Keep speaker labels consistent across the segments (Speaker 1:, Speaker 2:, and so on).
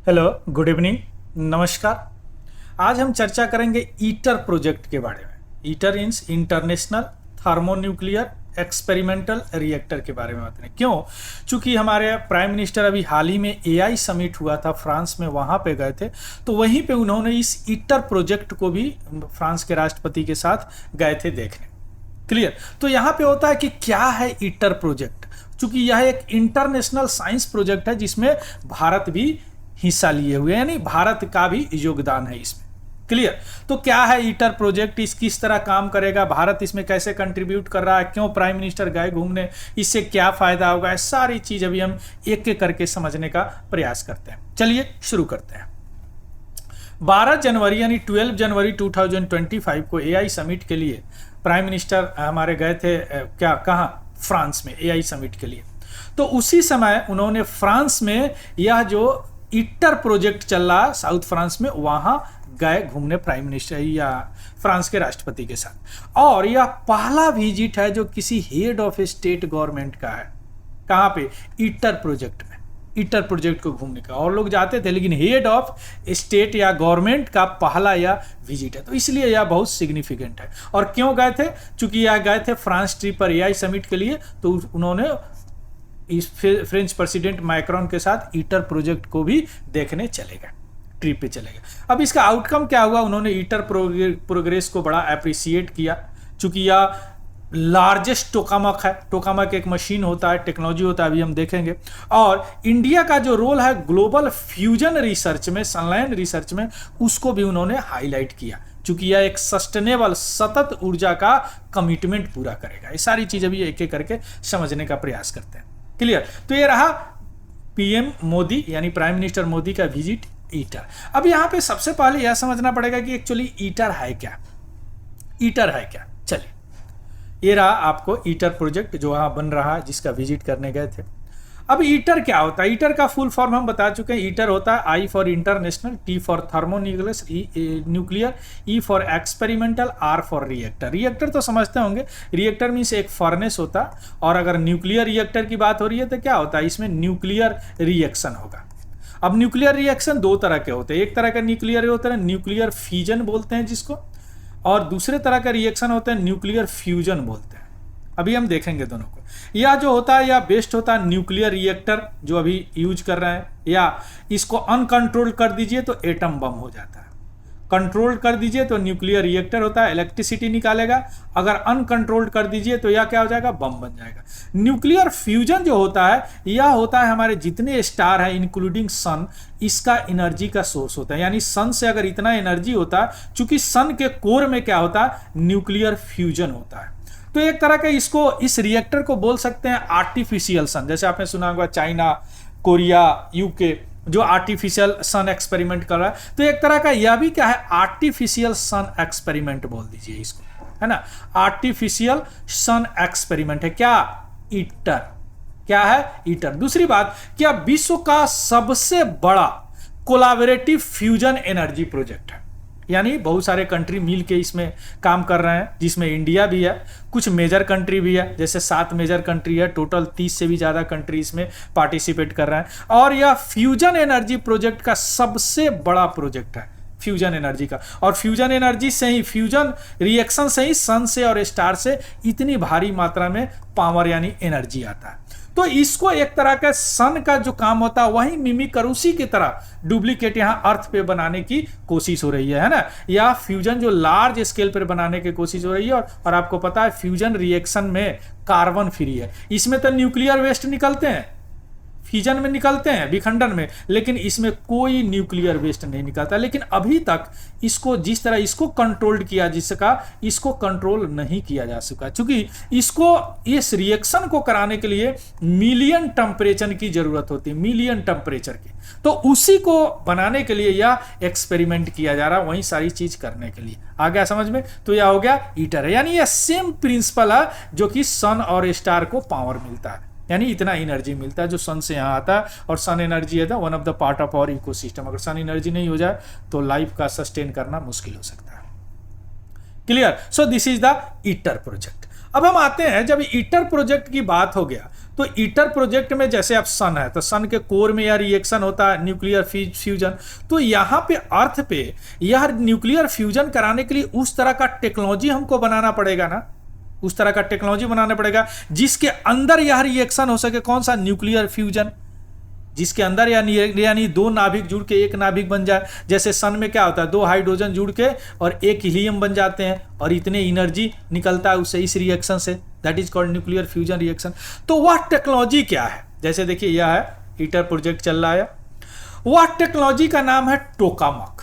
Speaker 1: Hello, good evening, नमस्कार। आज हम चर्चा करेंगे ईटर प्रोजेक्ट के बारे में। Eater means international thermonuclear experimental reactor के बारे में बात करें। क्यों? चूंकि हमारे प्राइम मिनिस्टर अभी हाल ही में एआई समिट हुआ था फ्रांस में, वहाँ पे गए थे, तो वहीं पे उन्होंने इस ईटर प्रोजेक्ट को भी फ्रांस के राष्ट्रपति के साथ गए थे देखने। क्लियर? तो यहाँ पे होता है कि क्या है ईटर प्रोजेक्ट। चूंकि यह एक इंटरनेशनल साइंस प्रोजेक्ट है जिसमें भारत भी हिस्सा लिए हुए हैं, यानी भारत का भी योगदान है इसमें। क्लियर? तो क्या है ईटर प्रोजेक्ट, इस किस तरह काम करेगा, भारत इसमें कैसे कंट्रीब्यूट कर रहा है, क्यों प्राइम मिनिस्टर गए घूमने, इससे क्या फायदा होगा, सारी चीज अभी हम एक एक करके समझने का प्रयास करते हैं। चलिए शुरू करते हैं। 12 जनवरी यानी 12 जनवरी 2025 को एआई समिट के लिए प्राइम मिनिस्टर हमारे गए थे कहाँ? फ्रांस में एआई समिट के लिए। तो उसी समय उन्होंने फ्रांस में यह जो ईटर प्रोजेक्ट चल रहा साउथ फ्रांस में, वहां गए घूमने प्राइम मिनिस्टर या फ्रांस के राष्ट्रपति के साथ। और यह पहला विजिट है जो किसी हेड ऑफ स्टेट गवर्नमेंट का है। कहां पे? ईटर प्रोजेक्ट में। ईटर प्रोजेक्ट को घूमने का और लोग जाते थे, लेकिन हेड ऑफ स्टेट या गवर्नमेंट का पहला यह विजिट है, तो इसलिए यह बहुत सिग्निफिकेंट है। और क्यों गए थे? चूंकि यह गए थे फ्रांस ट्रिप पर एआई समिट के लिए, तो उन्होंने इस फ्रेंच प्रेसिडेंट मैक्रोन के साथ ईटर प्रोजेक्ट को भी देखने चले गए, ट्रिप पे चले गए। अब इसका आउटकम क्या हुआ? उन्होंने ईटर प्रोग्रेस को बड़ा अप्रिशिएट किया। चूंकि यह लार्जेस्ट टोकामक है, टोकामक एक मशीन होता है, टेक्नोलॉजी होता है, अभी हम देखेंगे। और इंडिया का जो रोल है ग्लोबल फ्यूजन रिसर्च में, संलयन रिसर्च में, उसको भी उन्होंने हाईलाइट किया, चूंकि यह एक सस्टेनेबल सतत ऊर्जा का कमिटमेंट पूरा करेगा। ये सारी चीज अभी एक एक करके समझने का प्रयास करते हैं। क्लियर? तो ये रहा पीएम मोदी यानी प्राइम मिनिस्टर मोदी का विजिट ईटर। अब यहां पे सबसे पहले यह समझना पड़ेगा कि एक्चुअली ईटर है क्या। ईटर है क्या? चलिए, ये रहा आपको ईटर प्रोजेक्ट जो वहां बन रहा है, जिसका विजिट करने गए थे। अब ईटर क्या होता है? ईटर का फुल फॉर्म हम बता चुके हैं। ईटर होता है I for international, T for thermonuclear, nuclear, E for experimental, R for reactor. Reactor तो समझते होंगे, रिएक्टर मीन्स एक फर्नेस होता है। और अगर न्यूक्लियर रिएक्टर की बात हो रही है तो क्या होता है? इसमें न्यूक्लियर रिएक्शन होगा। अब न्यूक्लियर रिएक्शन दो तरह के होते हैं। एक तरह का न्यूक्लियर होता है न्यूक्लियर फिजन बोलते हैं जिसको, और दूसरे तरह का रिएक्शन होता है न्यूक्लियर फ्यूजन बोलते हैं। अभी हम देखेंगे दोनों को। यह जो होता है, यह बेस्ट होता है न्यूक्लियर रिएक्टर जो अभी यूज कर रहे हैं, या इसको अनकंट्रोल कर दीजिए तो एटम बम हो जाता है, कंट्रोल कर दीजिए तो न्यूक्लियर रिएक्टर होता है, इलेक्ट्रिसिटी निकालेगा। अगर अनकंट्रोल्ड कर दीजिए तो यह क्या हो जाएगा? बम बन जाएगा। न्यूक्लियर फ्यूजन जो होता है, यह होता है हमारे जितने स्टार है इंक्लूडिंग सन, इसका एनर्जी का सोर्स होता है। यानी सन से अगर इतना एनर्जी होता है, चूंकि सन के कोर में क्या होता है? न्यूक्लियर फ्यूजन होता है। तो एक तरह का इसको, इस रिएक्टर को बोल सकते हैं आर्टिफिशियल सन। जैसे आपने सुना होगा चाइना, कोरिया, यूके जो आर्टिफिशियल सन एक्सपेरिमेंट कर रहा है, तो एक तरह का यह भी क्या है? आर्टिफिशियल सन एक्सपेरिमेंट बोल दीजिए इसको, है ना। आर्टिफिशियल सन एक्सपेरिमेंट है क्या? ईटर। क्या है? ईटर। दूसरी बात, क्या विश्व का सबसे बड़ा कोलैबोरेटिव फ्यूजन एनर्जी प्रोजेक्ट है। यानी बहुत सारे कंट्री मिल के इसमें काम कर रहे हैं, जिसमें इंडिया भी है, कुछ मेजर कंट्री भी है, जैसे 7 मेजर कंट्री है, टोटल 30 से भी ज़्यादा कंट्री इसमें पार्टिसिपेट कर रहे हैं। और यह फ्यूजन एनर्जी प्रोजेक्ट का सबसे बड़ा प्रोजेक्ट है, फ्यूजन एनर्जी का। और फ्यूजन एनर्जी से ही, फ्यूजन रिएक्शन से ही सन से और स्टार से इतनी भारी मात्रा में पावर यानी एनर्जी आता है। तो इसको एक तरह का सन का जो काम होता है वही मिमिक कर, उसी की तरह डुप्लीकेट यहाँ अर्थ पे बनाने की कोशिश हो रही है ना। या फ्यूजन जो लार्ज स्केल पर बनाने की कोशिश हो रही है। और आपको पता है फ्यूजन रिएक्शन में कार्बन फ्री है। इसमें तो न्यूक्लियर वेस्ट निकलते हैं, फ्यूजन में निकलते हैं, विखंडन में, लेकिन इसमें कोई न्यूक्लियर वेस्ट नहीं निकलता। लेकिन अभी तक इसको जिस तरह इसको कंट्रोल्ड किया जिसका, इसको कंट्रोल नहीं किया जा सका, क्योंकि इसको, इस रिएक्शन को कराने के लिए मिलियन टेम्परेचर की जरूरत होती है, मिलियन टेम्परेचर की। तो उसी को बनाने के लिए यह एक्सपेरिमेंट किया जा रहा है, वही सारी चीज करने के लिए। आ गया समझ में? तो यह हो गया ईटर है। यानी यह सेम प्रिंसिपल है जो कि सन और स्टार को पावर मिलता है, यानी इतना एनर्जी मिलता है जो सन से यहाँ आता है। और सन एनर्जी है one of the part of our ecosystem. अगर सन एनर्जी नहीं हो जाए तो लाइफ का सस्टेन करना मुश्किल हो सकता है। Clear? So this is the eater project. अब हम आते हैं, जब ईटर प्रोजेक्ट की बात हो गया तो ईटर प्रोजेक्ट में जैसे अब सन है तो सन के कोर में यह रिएक्शन होता है न्यूक्लियर फ्यूजन। तो यहाँ पे अर्थ पे यह न्यूक्लियर फ्यूजन कराने के लिए उस तरह का टेक्नोलॉजी हमको बनाना पड़ेगा ना, उस तरह का टेक्नोलॉजी बनाना पड़ेगा जिसके अंदर यह रिएक्शन हो सके। कौन सा? न्यूक्लियर फ्यूजन, जिसके अंदर यानी दो नाभिक जुड़ के एक नाभिक बन जाए। जैसे सन में क्या होता है, दो हाइड्रोजन जुड़ के और एक हीलियम बन जाते हैं और इतने एनर्जी निकलता है उससे, इस रिएक्शन से, that is called nuclear fusion reaction. तो वह टेक्नोलॉजी क्या है? जैसे देखिए यह है ईटर प्रोजेक्ट चल रहा है, वह टेक्नोलॉजी का नाम है टोकामक,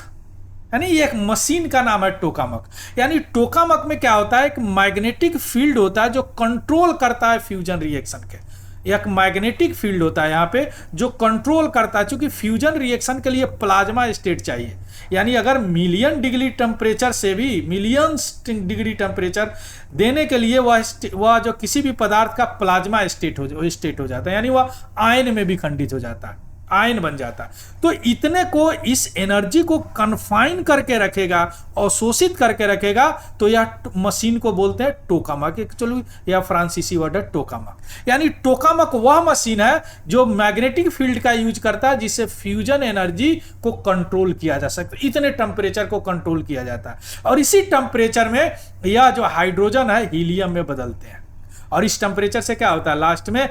Speaker 1: यानी ये एक मशीन का नाम है टोकामक। यानी टोकामक में क्या होता है, एक मैग्नेटिक फील्ड होता है जो कंट्रोल करता है फ्यूजन रिएक्शन के। एक मैग्नेटिक फील्ड होता है यहाँ पे जो कंट्रोल करता है, क्योंकि फ्यूजन रिएक्शन के लिए प्लाज्मा स्टेट चाहिए। यानी अगर मिलियन डिग्री टेम्परेचर से भी मिलियंस डिग्री टेम्परेचर देने के लिए वह जो किसी भी पदार्थ का प्लाज्मा स्टेट हो जाता है, यानी वह आयन में भी खंडित हो जाता है, आयन बन जाता है। तो इतने को, इस एनर्जी को कन्फाइन करके रखेगा, अवशोषित करके रखेगा, तो यह मशीन को बोलते हैं टोकामक। चलो यह फ्रांसीसी वर्ड है टोकामक। यानी टोकामक वह मशीन है जो मैग्नेटिक फील्ड का यूज करता है जिससे फ्यूजन एनर्जी को कंट्रोल किया जा सकता है, इतने टेम्परेचर को कंट्रोल किया जाता है। और इसी टेम्परेचर में यह जो हाइड्रोजन है हीलियम में बदलते हैं, और इस टेम्परेचर से क्या होता है, लास्ट में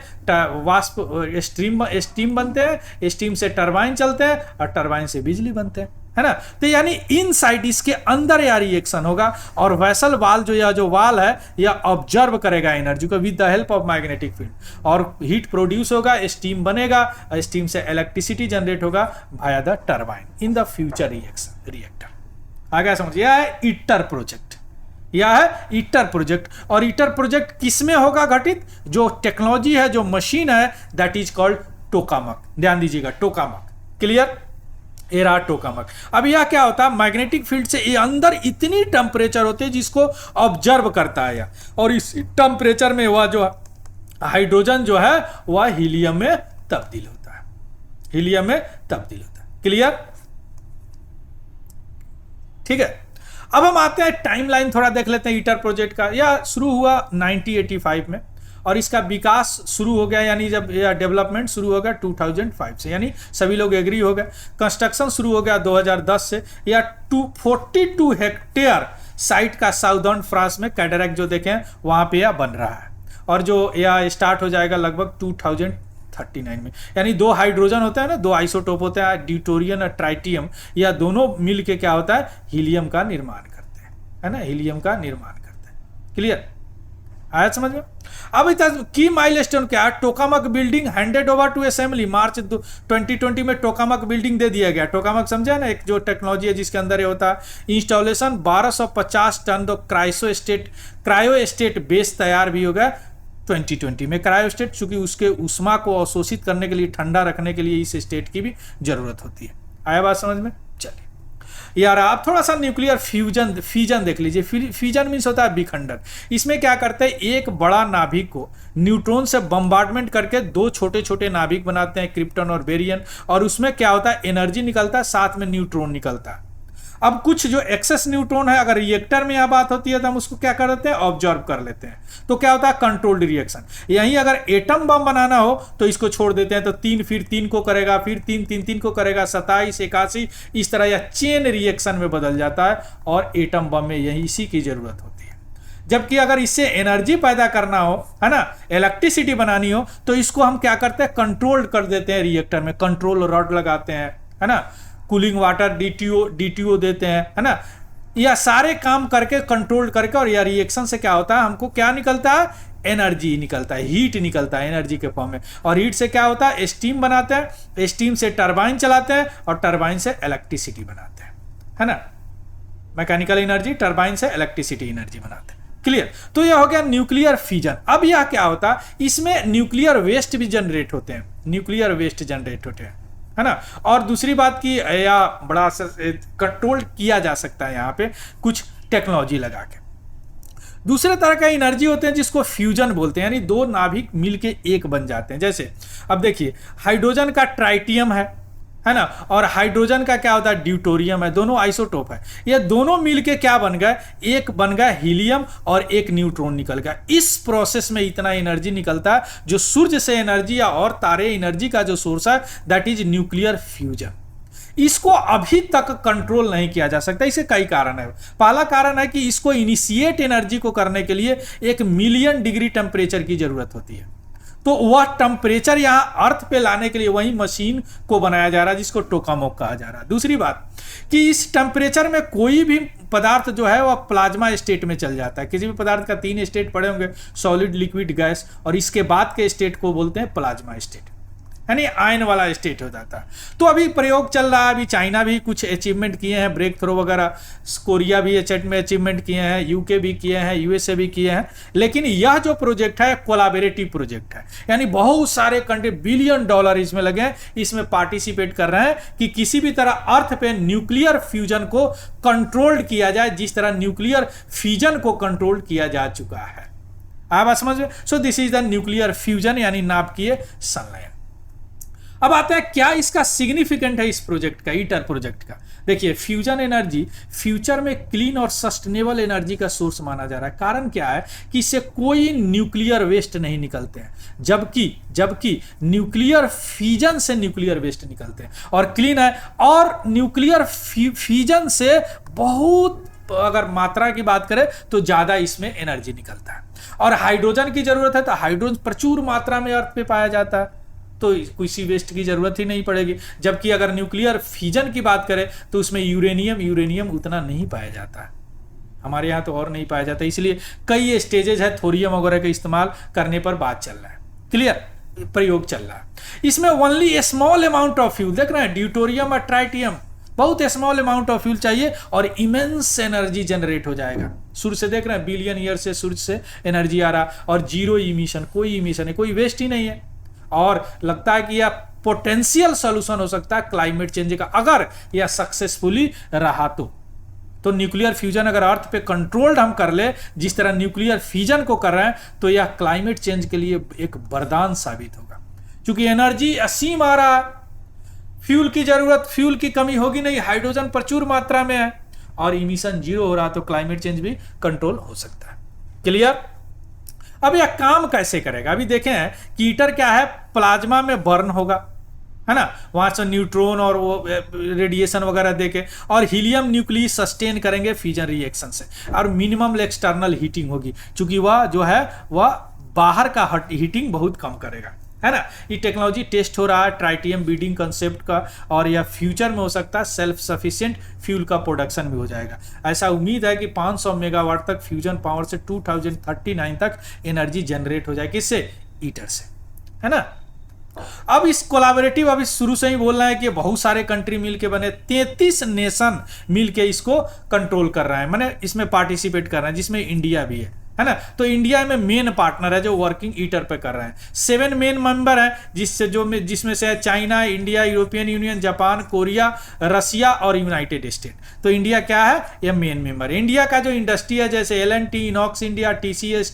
Speaker 1: वाष्प स्टीम बनते हैं, स्टीम से टरबाइन चलते हैं और टरबाइन से बिजली बनते हैं, है ना। तो यानी इनसाइड, इसके अंदर यह रिएक्शन होगा और वेसल वाल जो वाल है यह ऑब्जर्व करेगा एनर्जी को with the help of magnetic field, और हीट प्रोड्यूस होगा, स्टीम बनेगा, स्टीम से इलेक्ट्रिसिटी जनरेट होगा via the turbine in the future reactor. आगे समझिए, यह है ईटर प्रोजेक्ट, यह है ईटर प्रोजेक्ट। और ईटर प्रोजेक्ट किसमें होगा घटित? जो टेक्नोलॉजी है, जो मशीन है, दैट इज कॉल्ड टोकामक। ध्यान दीजिएगा, टोकामक। क्लियर? ये रहा टोकामक। अब यह क्या होता है, मैग्नेटिक फील्ड से ये अंदर इतनी टेम्परेचर होती है जिसको ऑब्जर्व करता है, और इस टेम्परेचर में वह जो हाइड्रोजन जो है वह हीलियम में तब्दील होता है, हीलियम में तब्दील होता है। क्लियर? ठीक है। अब हम आते हैं टाइमलाइन थोड़ा देख लेते हैं ईटर प्रोजेक्ट का। यह शुरू हुआ 1985 में और इसका विकास शुरू हो गया, यानी जब यह डेवलपमेंट शुरू हो गया 2005 से, यानी सभी लोग एग्री हो गए। कंस्ट्रक्शन शुरू हो गया 2010 से। यह 42 हेक्टेयर साइट का साउदर्न फ्रांस में कैडरेक जो देखें वहां पे यह बन रहा है, और जो यह स्टार्ट हो जाएगा लगभग 2039 में। यानी दो हाइड्रोजन होता है ना, दो आइसोटोप होता है, ड्यूटोरियम और ट्राइटियम, यह दोनों मिल के क्या होता है, हीलियम का निर्माण करते हैं, है ना, हीलियम का निर्माण करते हैं। क्लियर? आया समझ में? अब की माइलस्टोन क्या है, tokamak building handed over to assembly March 2020 में टोकामक बिल्डिंग दे दिया गया। टोकामक समझा ना, एक जो टेक्नोलॉजी है जिसके अंदर ये होता है इंस्टॉलेशन 1250 टन दो क्रायो स्टेट बेस तैयार भी हो गया 2020 में। क्रायो स्टेट चूंकि उसके उष्मा को अवशोषित करने के लिए, ठंडा रखने के लिए इस स्टेट की भी जरूरत होती है। आया बात समझ में? चलिए यार, आप थोड़ा सा न्यूक्लियर फ्यूजन देख लीजिए। फ्यूजन मीन्स होता है विखंडन। इसमें क्या करते हैं, एक बड़ा नाभिक को न्यूट्रॉन से बम्बार्डमेंट करके दो छोटे छोटे नाभिक बनाते हैं, क्रिप्टन और बेरियन, और उसमें क्या होता है, एनर्जी निकलता है, साथ में न्यूट्रॉन निकलता है। अब कुछ जो एक्सेस न्यूट्रॉन है, अगर रिएक्टर में यह बात होती है तो हम उसको क्या कर देते हैं, ऑब्जर्व कर लेते हैं, तो क्या होता है, कंट्रोल्ड रिएक्शन। यहीं अगर एटम बम बनाना हो तो इसको छोड़ देते हैं, तो 3 फिर 3 को करेगा, फिर 3 को करेगा, 27 81, इस तरह यह चेन रिएक्शन में बदल जाता है, और एटम बम में यही इसी की जरूरत होती है। जबकि अगर इससे एनर्जी पैदा करना हो, है ना, इलेक्ट्रिसिटी बनानी हो, तो इसको हम क्या करते हैं, कंट्रोल कर देते हैं रिएक्टर में, कंट्रोल रॉड लगाते हैं, है ना, कूलिंग वाटर डीटीओ देते हैं, है ना, यह सारे काम करके कंट्रोल करके, और यह रिएक्शन से क्या होता है, हमको क्या निकलता है, एनर्जी निकलता है, हीट निकलता है एनर्जी के फॉर्म में। और हीट से क्या होता है, स्टीम बनाते हैं, स्टीम से टरबाइन चलाते हैं, और टरबाइन से इलेक्ट्रिसिटी बनाते हैं, है ना, मैकेनिकल एनर्जी, टरबाइन से इलेक्ट्रिसिटी एनर्जी बनाते हैं। क्लियर? तो यह हो गया न्यूक्लियर फ्यूजन। अब यह क्या होता है, इसमें न्यूक्लियर वेस्ट भी जनरेट होते हैं, न्यूक्लियर वेस्ट जनरेट होते हैं, है ना। और दूसरी बात की या बड़ा कंट्रोल किया जा सकता है यहाँ पे कुछ टेक्नोलॉजी लगा के। दूसरे तरह का एनर्जी होते हैं जिसको फ्यूजन बोलते हैं, यानी दो नाभिक मिलके एक बन जाते हैं। जैसे अब देखिए, हाइड्रोजन का ट्राइटियम है, है ना, और हाइड्रोजन का क्या होता है, ड्यूटोरियम है, दोनों आइसोटोप है। ये दोनों मिलके क्या बन गए, एक बन गया हीलियम और एक न्यूट्रॉन निकल गया। इस प्रोसेस में इतना एनर्जी निकलता है, जो सूर्य से एनर्जी या और तारे एनर्जी का जो सोर्स है, दैट इज न्यूक्लियर फ्यूजन। इसको अभी तक कंट्रोल नहीं किया जा सकता। इसे कई कारण है। पहला कारण है कि इसको इनिशिएट एनर्जी को करने के लिए 1 मिलियन डिग्री टेम्परेचर की जरूरत होती है। तो वह टेम्परेचर यहां अर्थ पे लाने के लिए वही मशीन को बनाया जा रहा है, जिसको टोकामोक कहा जा रहा है। दूसरी बात कि इस टेम्परेचर में कोई भी पदार्थ जो है वह प्लाज्मा स्टेट में चल जाता है। किसी भी पदार्थ का 3 स्टेट पड़े होंगे, सॉलिड, लिक्विड, गैस, और इसके बाद के स्टेट को बोलते हैं प्लाज्मा स्टेट, यानी आयन वाला स्टेट हो जाता है। तो अभी प्रयोग चल रहा है। अभी चाइना भी कुछ अचीवमेंट किए हैं, ब्रेक थ्रो वगैरह, कोरिया भी में अचीवमेंट किए हैं, यूके भी किए हैं, यूएसए भी किए हैं। लेकिन यह जो प्रोजेक्ट है कोलैबोरेटिव प्रोजेक्ट है, यानी बहुत सारे कंट्री $1 बिलियन इसमें लगे हैं, इसमें पार्टिसिपेट कर रहे हैं कि किसी भी तरह अर्थ पे न्यूक्लियर फ्यूजन को कंट्रोल्ड किया जाए, जिस तरह न्यूक्लियर फ्यूजन को कंट्रोल किया जा चुका है। आप बात समझ। So this is the nuclear fusion, यानी नाभिकीय संलयन। अब आते हैं क्या इसका सिग्निफिकेंट है इस प्रोजेक्ट का, ईटर प्रोजेक्ट का। देखिए, फ्यूजन एनर्जी फ्यूचर में क्लीन और सस्टेनेबल एनर्जी का सोर्स माना जा रहा है। कारण क्या है कि इससे कोई न्यूक्लियर वेस्ट नहीं निकलते हैं, जबकि न्यूक्लियर फ्यूजन से न्यूक्लियर वेस्ट निकलते हैं और क्लीन है। और न्यूक्लियर फ्यूजन से बहुत, अगर मात्रा की बात करें तो ज्यादा इसमें एनर्जी निकलता है। और हाइड्रोजन की जरूरत है, तो हाइड्रोजन प्रचुर मात्रा में अर्थ पे पाया जाता है, तो किसी वेस्ट की जरूरत ही नहीं पड़ेगी। जबकि अगर न्यूक्लियर फ्यूजन की बात करें तो उसमें यूरेनियम उतना नहीं पाया जाता है, हमारे यहाँ तो और नहीं पाया जाता। इसलिए कई स्टेजेस है, थोरियम वगैरह का इस्तेमाल करने पर बात चल रहा है, क्लियर, प्रयोग चल रहा है। इसमें only A small amount of fuel, देख रहे हैं, ड्यूटोरियम और ट्राइटियम, बहुत स्मॉल अमाउंट ऑफ फ्यूल चाहिए और इमेंस एनर्जी जनरेट हो जाएगा। सूर्य से देख रहे हैं, बिलियन ईयर से सूर्य से एनर्जी आ रहा, और जीरो इमिशन, कोई इमिशन है, कोई वेस्ट ही नहीं है। और लगता है कि यह पोटेंशियल सॉल्यूशन हो सकता है क्लाइमेट चेंज का, अगर यह सक्सेसफुली रहा तो न्यूक्लियर फ्यूजन अगर अर्थ पे कंट्रोल्ड हम कर ले, जिस तरह न्यूक्लियर फ्यूजन को कर रहे हैं, तो यह क्लाइमेट चेंज के लिए एक वरदान साबित होगा। क्योंकि एनर्जी असीम आ रहा है, फ्यूल की कमी होगी नहीं, हाइड्रोजन प्रचुर मात्रा में है, और इमिशन जीरो हो रहा, तो क्लाइमेट चेंज भी कंट्रोल हो सकता है। क्लियर। अब यह काम कैसे करेगा, अभी देखें कि ईटर क्या है, प्लाज्मा में बर्न होगा, है ना, वहां से न्यूट्रॉन और वो रेडिएशन वगैरह देके, और हीलियम न्यूक्लियस सस्टेन करेंगे फ्यूजन रिएक्शन से, और मिनिमम एक्सटर्नल हीटिंग होगी, क्योंकि वह जो है वह बाहर का हीटिंग बहुत कम करेगा, है ना। ये टेक्नोलॉजी टेस्ट हो रहा है ट्राइटियम बीडिंग कंसेप्ट का, और यह फ्यूचर में हो सकता है सेल्फ सफिशिएंट फ्यूल का प्रोडक्शन भी हो जाएगा। ऐसा उम्मीद है कि 500 मेगावाट तक फ्यूजन पावर से 2039 तक एनर्जी जनरेट हो जाएगी, इससे ईटर से, है ना। अब इस कोलैबोरेटिव, अभी शुरू से ही बोल रहे हैं कि बहुत सारे कंट्री मिलके बने, 33 नेशन मिलके इसको कंट्रोल कर रहे हैं, माने इसमें पार्टिसिपेट कर रहे हैं, जिसमें इंडिया भी है ना। तो इंडिया में मेन पार्टनर है जो वर्किंग ईटर पे कर रहे हैं। 7 मेन मेंबर हैं, जिसमें से China, India, European Union, Japan, Korea, Russia और यूनाइटेड स्टेट। तो इंडिया क्या है, यह मेन मेंबर। इंडिया का जो इंडस्ट्री है, जैसे L&T, Inox India, TCS,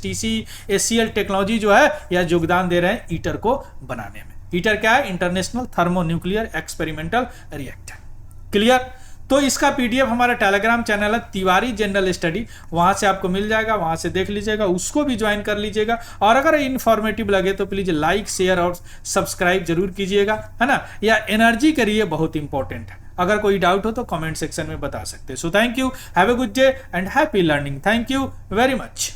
Speaker 1: HCL technology जो है, यह योगदान दे रहे हैं ईटर को बनाने में। ईटर क्या है, international thermonuclear experimental reactor. Clear. तो इसका PDF हमारा टेलीग्राम चैनल है, तिवारी जनरल स्टडी, वहां से आपको मिल जाएगा, वहां से देख लीजिएगा, उसको भी ज्वाइन कर लीजिएगा। और अगर इन्फॉर्मेटिव लगे तो प्लीज लाइक, शेयर और सब्सक्राइब जरूर कीजिएगा, है ना। यह एनर्जी के लिए बहुत इंपॉर्टेंट है। अगर कोई डाउट हो तो कमेंट सेक्शन में बता सकते हैं। So thank you, have a good day and happy learning. Thank you very much.